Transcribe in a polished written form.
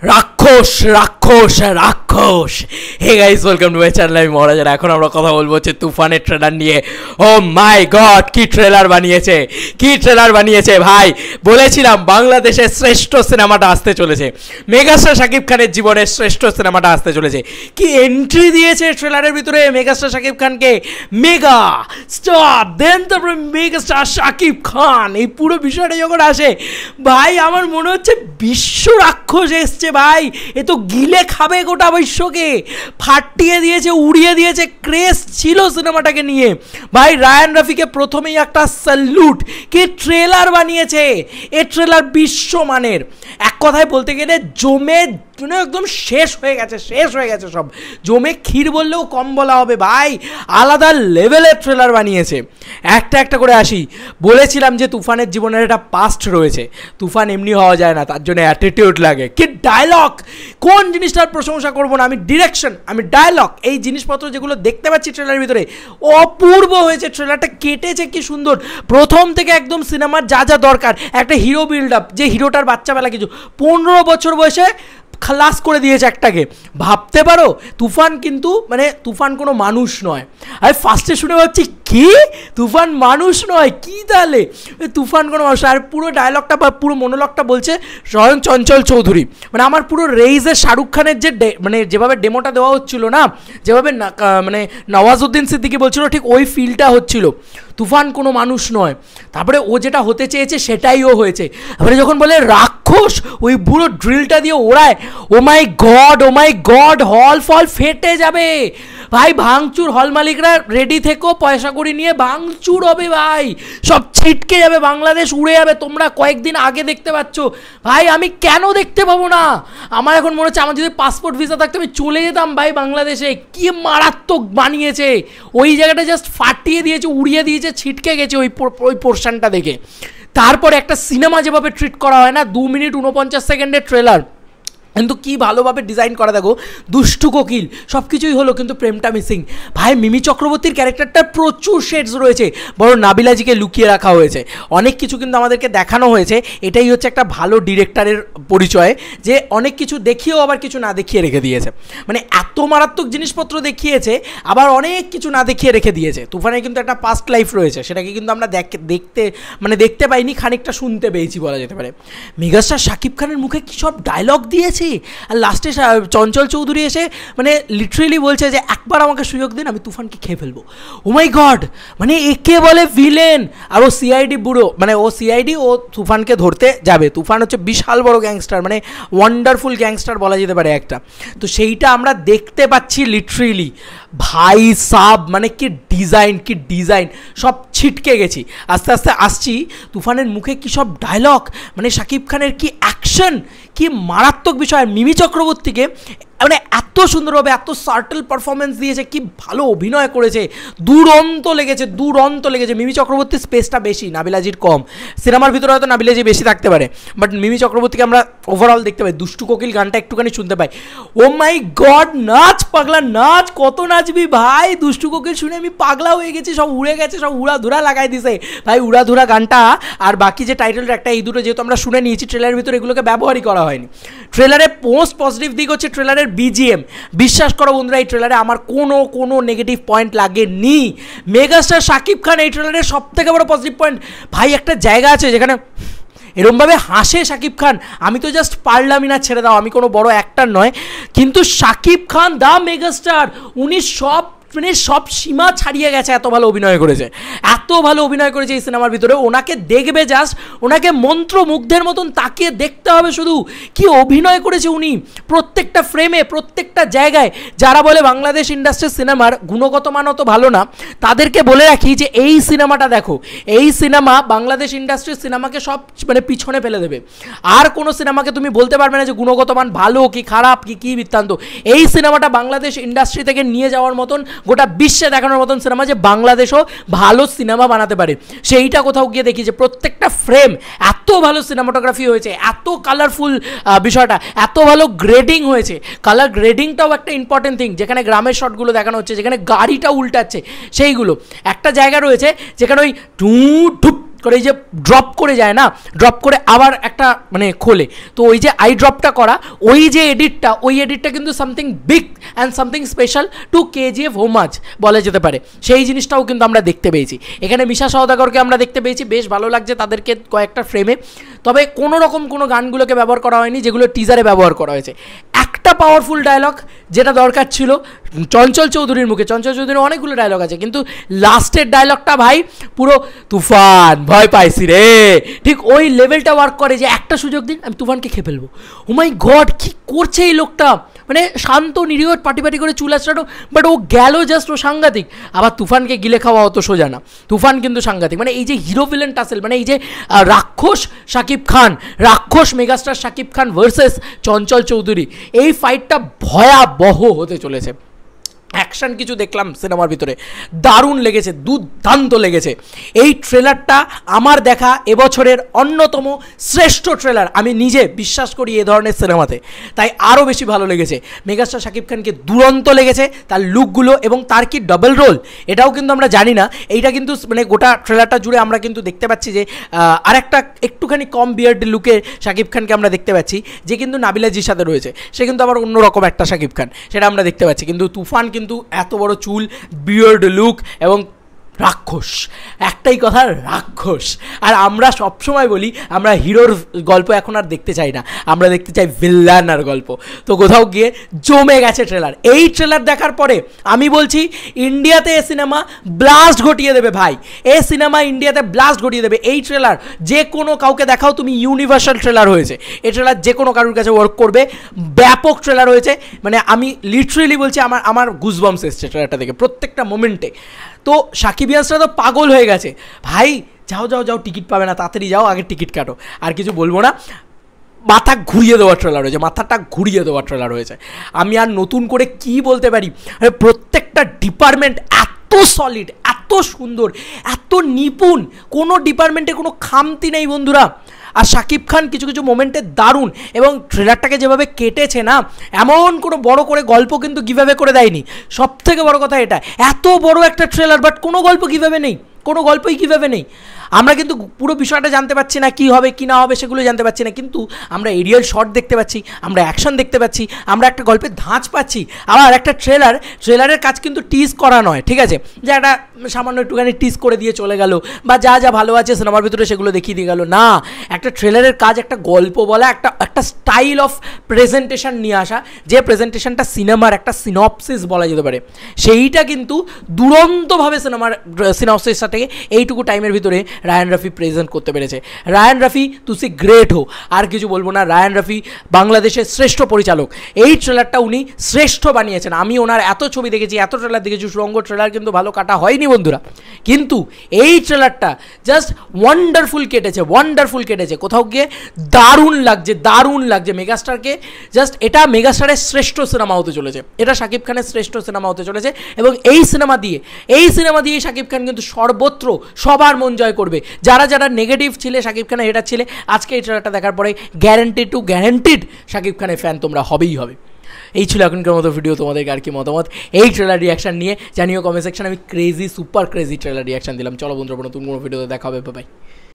রাক্ষস রাক্ষস রাক্ষস। Hey guys, welcome to my channel. আমি মহারাজার। এখন আমরা কথা বলবো হচ্ছে তুফানের ট্রেলার নিয়ে। ও মাই গড, কি ট্রেলার বানিয়েছে, কি ট্রেলার বানিয়েছে ভাই। বলেছিলাম বাংলাদেশের শ্রেষ্ঠ সিনেমাটা আসতে চলেছে, মেগাস্টার শাকিব খানের জীবনের শ্রেষ্ঠ সিনেমাটা আসতে চলেছে। কি এন্ট্রি দিয়েছে ট্রেলারের ভিতরে মেগাস্টার শাকিব খানকে, মেগা স্টার, দেন তারপরে মেগাস্টার শাকিব খান। এই পুরো বিষয়টা যখন আসে ভাই, আমার মনে হচ্ছে বিশ্ব রাক্ষস এসছে ভাই। এ তো গিলে খাবে গোটা বিশ্বকে, ফাটিয়ে দিয়েছে, উড়িয়ে দিয়েছে। ক্রেজ ছিল সিনেমাটাকে নিয়ে ভাই। রায়ান রাফিকে প্রথমেই একটা স্যালুট, কি ট্রেলার বানিয়েছে। এ ট্রেলার বিশ্বমানের। এক কথায় বলতে গেলে জমে একদম শেষ হয়ে গেছে, শেষ হয়ে গেছে সব। জমে ক্ষীর বললেও কম বলা হবে ভাই। আলাদা লেভেলের ট্রেলার বানিয়েছে। একটা একটা করে আসি। বলেছিলাম যে তুফানের জীবনের একটা পাস্ট রয়েছে, তুফান এমনি হওয়া যায় না, তার জন্য অ্যাটিটিউড লাগে। কি ডায়লগ, কোন জিনিসটার প্রশংসা করবো না আমি? ডিরেকশন, আমি ডায়লগ, এই জিনিসপত্র যেগুলো দেখতে পাচ্ছি ট্রেলারের ভিতরে অপূর্ব হয়েছে। ট্রেলারটা কেটেছে কি সুন্দর। প্রথম থেকে একদম সিনেমার যা যা দরকার, একটা হিরো বিল্ড আপ, যে হিরোটার বাচ্চাবেলা কিছু 15 বছর বয়সে খালাস করে দিয়েছে একটাকে। ভাবতে পারো তুফান কিন্তু মানে তুফান কোনো মানুষ নয়। আমি ফার্স্টে শুনে পাচ্ছি কি তুফান মানুষ নয়, কি তাহলে তুফান কোনো মানুষ। আর পুরো ডায়লগটা বা পুরো মনোলগটা বলছে স্বয়ং চঞ্চল চৌধুরী। মানে আমার পুরো রেইজের শাহরুখ খানের যে মানে যেভাবে ডেমোটা দেওয়া হচ্ছিল না, যেভাবে মানে নওয়াজউদ্দিন সিদ্দিকী বলছিল, ঠিক ওই ফিলটা হচ্ছিল। তুফান কোনো মানুষ নয়। তারপরে ও যেটা হতে চেয়েছে সেটাই ও হয়েছে। তারপরে যখন বলে রাক্ষস, ওই পুরো ড্রিলটা দিয়ে ওড়ায়, ও মাই গড, ও মাই গড, হল ফল ফেটে যাবে ভাই। ভাঙচুর, হল মালিকরা রেডি থেকো, পয়সা করে নিয়ে ভাঙচুর হবে ভাই। সব ছিটকে যাবে, বাংলাদেশ উড়ে যাবে। তোমরা কয়েকদিন আগে দেখতে পাচ্ছ ভাই, আমি কেন দেখতে পাবো না? আমার এখন মনে হচ্ছে আমার যদি পাসপোর্ট ভিসা থাকতো আমি চলে যেতাম ভাই বাংলাদেশে। কি মারাত্মক বানিয়েছে, ওই জায়গাটা জাস্ট ফাটিয়ে দিয়েছে, উড়িয়ে দিয়েছে, ছিটকে গেছে ওই পোর্শনটা দেখে। তারপরে একটা সিনেমা যেভাবে ট্রিট করা হয় না, 2 মিনিট 49 সেকেন্ডের ট্রেলার, কিন্তু কী ভালোভাবে ডিজাইন করা। দেখো দুষ্টু কোকিল সব কিছুই হলো, কিন্তু প্রেমটা মিসিং ভাই। মিমি চক্রবর্তীর ক্যারেক্টারটার প্রচুর শেডস রয়েছে, বড় নাবিলাজিকে লুকিয়ে রাখা হয়েছে। অনেক কিছু কিন্তু আমাদেরকে দেখানো হয়েছে। এটাই হচ্ছে একটা ভালো ডিরেক্টরের পরিচয়, যে অনেক কিছু দেখিয়েও আবার কিছু না দেখিয়ে রেখে দিয়েছে। মানে এত মারাত্মক জিনিসপত্র দেখিয়েছে, আবার অনেক কিছু না দেখিয়ে রেখে দিয়েছে। তুফানে কিন্তু একটা পাস্ট লাইফ রয়েছে, সেটাকে কিন্তু আমরা দেখতে পাইনি, খানিকটা শুনতে পেয়েছি বলা যেতে পারে। মেগাস্টার শাকিব খানের মুখে কী সব ডায়লগ দিয়েছে। আর লাস্টে চঞ্চল চৌধুরী এসে মানে লিটারেলি বলছে যে একবার আমাকে সুযোগ দিন, আমি তুফানকে খেয়ে ফেলবো। ও মাই গড, মানে একে বলে ভিলেন। আর ও সিআইডি বুড়ো, মানে ও সিআইডি, ও তুফানকে ধরতে যাবে। তুফান হচ্ছে বিশাল বড় গ্যাংস্টার, মানে ওয়ান্ডারফুল গ্যাংস্টার বলা যেতে পারে একটা। তো সেইটা আমরা দেখতে পাচ্ছি লিটারেলি ভাই সাব। মানে কি ডিজাইন, কি ডিজাইন, সব ছিটকে গেছি। আস্তে আস্তে আসছি তুফানের মুখে কী সব ডায়লগ, মানে শাকিব খানের কি অ্যাকশন, কি মারাত্মক বিষয়। মিমি চক্রবর্তীকে মানে এত সুন্দরভাবে, এত সার্টেল পারফরমেন্স দিয়েছে, কি ভালো অভিনয় করেছে, দুরন্ত লেগেছে, দুরন্ত লেগেছে। মিমি চক্রবর্তীর স্পেসটা বেশি, নাবিলাজির কম। সিনেমার ভিতরে হয়তো নাবিলাজি বেশি থাকতে পারে, বাট মিমি চক্রবর্তীকে আমরা ওভারঅল দেখতে পাই। দুষ্টু কোকিল গানটা একটুখানি শুনতে পাই। ও মাই গড, নাচ পাগলা নাচ, কত নাচবি ভাই। দুষ্টু কোকিল শুনে আমি পাগলা হয়ে গেছি, সব উড়ে গেছে, সব উড়াধুরা লাগাই দিছে ভাই। উড়াধুরা গানটা আর বাকি যে টাইটেল একটা, এই দুটো যেহেতু আমরা শুনে নিয়েছি, ট্রেলারের ভিতরে এগুলোকে ব্যবহারই করা হয়নি। ট্রেলারে মোস্ট পজিটিভ দিক হচ্ছে ট্রেলারের বিজিএম। বিশ্বাস করো বন্ধুরা, এই ট্রেলারে আমার কোনো নেগেটিভ পয়েন্ট লাগেনি। মেগাস্টার শাকিব খান এই ট্রেলারের সব থেকে বড় পজিটিভ পয়েন্ট ভাই। একটা জায়গা আছে যেখানে এরমভাবে হাসে শাকিব খান, আমি তো জাস্ট পারলামই না, ছেড়ে দাও, আমি কোনো বড় অ্যাক্টর নয়, কিন্তু শাকিব খান দ্য মেগাস্টার, উনি সব সীমা ছাড়িয়ে গেছে। এত ভালো অভিনয় করেছে, এত ভালো অভিনয় করেছে এই সিনেমার ভিতরে। ওনাকে দেখবে জাস্ট, ওনাকে মন্ত্রমুগ্ধের মতন তাকিয়ে দেখতে হবে শুধু। কি অভিনয় করেছে উনি, প্রত্যেকটা ফ্রেমে, প্রত্যেকটা জায়গায়। যারা বলে বাংলাদেশ ইন্ডাস্ট্রির সিনেমার গুণগত মান অত ভালো না, তাদেরকে বলে রাখি যে এই সিনেমাটা দেখো, এই সিনেমা বাংলাদেশ ইন্ডাস্ট্রির সিনেমাকে সব মানে পিছনে ফেলে দেবে। আর কোনো সিনেমাকে তুমি বলতে পারবে না যে গুণগত মান ভালো কি খারাপ কি বৃত্তান্ত। এই সিনেমাটা বাংলাদেশ ইন্ডাস্ট্রি থেকে নিয়ে যাওয়ার মতন, গোটা বিশ্বে দেখানোর মতন সিনেমা, যে বাংলাদেশও ভালো সিনেমা বানাতে পারে। সেইটা কোথাও গিয়ে দেখি যে প্রত্যেকটা ফ্রেম এত ভালো সিনেমাটোগ্রাফি হয়েছে, এত কালারফুল বিষয়টা, এত ভালো গ্রেডিং হয়েছে। কালার গ্রেডিংটাও একটা ইম্পর্টেন্ট থিং। যেখানে গ্রামের শটগুলো দেখানো হচ্ছে, যেখানে গাড়িটা উল্টাচ্ছে, সেইগুলো একটা জায়গা রয়েছে যেখানে ওই টু ঢুপ করে এই যে ড্রপ করে যায় না, ড্রপ করে আবার একটা মানে খোলে, তো ওই যে আই ড্রপটা করা ওই যে এডিটটা, ওই এডিটটা কিন্তু something big and something special to KGF homage বলা যেতে পারে, সেই জিনিসটাও কিন্তু আমরা দেখতে পেয়েছি। এখানে মিশা সওদাগরকে আমরা দেখতে পেয়েছি, বেশ ভালো লাগছে তাদেরকে কয়েকটা ফ্রেমে, তবে কোনো রকম কোনো গানগুলোকে ব্যবহার করা হয়নি যেগুলো টিজারে ব্যবহার করা হয়েছে। একটা পাওয়ারফুল ডায়লগ যেটা দরকার ছিল চঞ্চল চৌধুরীর মুখে, চঞ্চল চৌধুরীর অনেকগুলো ডায়লগ আছে, কিন্তু লাস্টের ডায়লগটা ভাই পুরো তুফান ভয় পাইছি রে, ঠিক ওই লেভেলটা ওয়ার্ক করে যে একটা সুযোগ দিন আমি তুফানকে খেয়ে ফেলবো। ও মাই গড, কী করছে এই লোকটা, মানে শান্ত নিরীহ পাটি পাটি করে চুল আঁচড়ানো, বাট ও গেল জাস্ট, ও সাংঘাতিক। আবার তুফানকে গিলে খাওয়া অত সোজা না, তুফান কিন্তু সাংঘাতিক, মানে এই যে হিরো ভিলেন টাসেল, মানে এই যে রাক্ষস শাকিব খান, রাক্ষস মেগাস্টার শাকিব খান ভার্সেস চঞ্চল চৌধুরী, এই ফাইটটা ভয়াবহ হতে চলেছে। অ্যাকশন কিছু দেখলাম সিনেমার ভিতরে, দারুণ লেগেছে, দুর্দান্ত লেগেছে। এই ট্রেলারটা আমার দেখা এবছরের অন্যতম শ্রেষ্ঠ ট্রেলার, আমি নিজে বিশ্বাস করি এ ধরনের সিনেমাতে, তাই আরও বেশি ভালো লেগেছে। মেগাস্টার শাকিব খানকে দুরন্ত লেগেছে, তার লুকগুলো, এবং তার কি ডাবল রোল এটাও কিন্তু আমরা জানি না। এইটা কিন্তু মানে গোটা ট্রেলারটা জুড়ে আমরা কিন্তু দেখতে পাচ্ছি যে আরেকটা একটুখানি কম বিয়ার্ড লুকে শাকিব খানকে আমরা দেখতে পাচ্ছি, যে কিন্তু নাবিলাজির সাথে রয়েছে, সে কিন্তু আবার অন্যরকম একটা শাকিব খান, সেটা আমরা দেখতে পাচ্ছি। কিন্তু তুফান কিন্তু এত বড় চুল, বিয়ার্ড লুক এবং রাক্ষস, একটাই কথা রাক্ষস। আর আমরা সবসময় বলি আমরা হিরোর গল্প এখন আর দেখতে চাই না, আমরা দেখতে চাই ভিল্লানার গল্প। তো কোথাও গিয়ে জমে গেছে ট্রেলার। এই ট্রেলার দেখার পরে আমি বলছি ইন্ডিয়াতে এ সিনেমা ব্লাস্ট ঘটিয়ে দেবে ভাই, এ সিনেমা ইন্ডিয়াতে ব্লাস্ট ঘটিয়ে দেবে। এই ট্রেলার যে কোনো কাউকে দেখাও তুমি, ইউনিভার্সাল ট্রেলার হয়েছে এই ট্রেলার, যে কোনো কারোর কাছে ওয়ার্ক করবে, ব্যাপক ট্রেলার হয়েছে। মানে আমি লিটারেলি বলছি আমার গুজবাম্পস এসছে ট্রেলারটা দেখে প্রত্যেকটা মোমেন্টে। তো সাকিবিয়ান্সরা তো পাগল হয়ে গেছে ভাই, যাও যাও যাও, টিকিট পাবে না, তাড়াতাড়ি যাও, আগে টিকিট কাটো। আর কিছু বলবো না, মাথা ঘুরিয়ে দেওয়ার ট্রেলার হয়েছে, মাথাটা ঘুরিয়ে দেওয়ার ট্রেলার হয়েছে। আমি আর নতুন করে কি বলতে পারি, প্রত্যেকটা ডিপার্টমেন্ট এত সলিড, এত সুন্দর, এত নিপুণ, কোনো ডিপার্টমেন্টে কোনো খামতি নেই বন্ধুরা। আর শাকিব খান কিছু কিছু মোমেন্টে দারুণ, এবং ট্রেলারটাকে যেভাবে কেটেছে না, এমন কোনো বড় করে গল্প কিন্তু কীভাবে করে দেয়নি। সব থেকে বড় কথা এটা, এত বড় একটা ট্রেলার বাট কোনো গল্প কীভাবে নেই, কোনো গল্পই কীভাবে নেই। আমরা কিন্তু পুরো বিষয়টা জানতে পারছি না, কী হবে কী না হবে সেগুলো জানতে পারছি না, কিন্তু আমরা এরিয়াল শট দেখতে পাচ্ছি, আমরা অ্যাকশন দেখতে পাচ্ছি, আমরা একটা গল্পের ধাঁচ পাচ্ছি। আবার একটা ট্রেলারের কাজ কিন্তু টিজ করা নয়, ঠিক আছে, যে একটা সামান্য একটুখানি টিজ করে দিয়ে চলে গেল, বা যা যা ভালো আছে সিনেমার ভিতরে সেগুলো দেখিয়ে দিয়ে গেল না। একটা ট্রেলারের কাজ একটা গল্প বলা, একটা স্টাইল অফ প্রেজেন্টেশন নিয়ে আসা, যে প্রেজেন্টেশনটা সিনেমার একটা সিনপসিস বলা যেতে পারে, সেইটা কিন্তু দুরন্তভাবে সিনপসিসটা থেকে এইটুকু টাইমের ভিতরে রায়ান রাফি প্রেজেন্ট করতে পেরেছে। রায়ান রাফি তুসি গ্রেট হো, আর কিছু বলবো না। রায়ান রাফি বাংলাদেশের শ্রেষ্ঠ পরিচালক, এই ট্রেলারটা উনি শ্রেষ্ঠ বানিয়েছেন। আমি ওনার এত ছবি দেখেছি, এত ট্রেলার দেখেছি, সুরঙ্গ ট্রেলার কিন্তু ভালো কাটা হয়নি বন্ধুরা, কিন্তু এই ট্রেলারটা জাস্ট ওয়ান্ডারফুল কেটেছে, কোথাও গিয়ে দারুণ লাগছে মেগাস্টারকে। জাস্ট এটা মেগাস্টারের শ্রেষ্ঠ সিনেমা হতে চলেছে, এটা শাকিব খানের শ্রেষ্ঠ সিনেমা হতে চলেছে, এবং এই সিনেমা দিয়ে শাকিব খান কিন্তু সর্বত্র সবার মন জয় করবে। যারা যারা নেগেটিভ ছিলে, শাকিব খানের হেটার ছিলে, আজকে এই ট্রেলারটা দেখার পরে গ্যারান্টিড শাকিব খানের ফ্যান তোমরা হবেই হবে। এই ছিল এখনকার মতো ভিডিও, তোমাদের আর কি মতামত এই ট্রেলার রিয়াকশন নিয়ে জানিও কমেন্ট সেকশন। আমি সুপার ক্রেজি ট্রেলার রিয়াকশন দিলাম। চলো বন্ধুরা, নতুন কোনো ভিডিওতে দেখা হবে, বাই।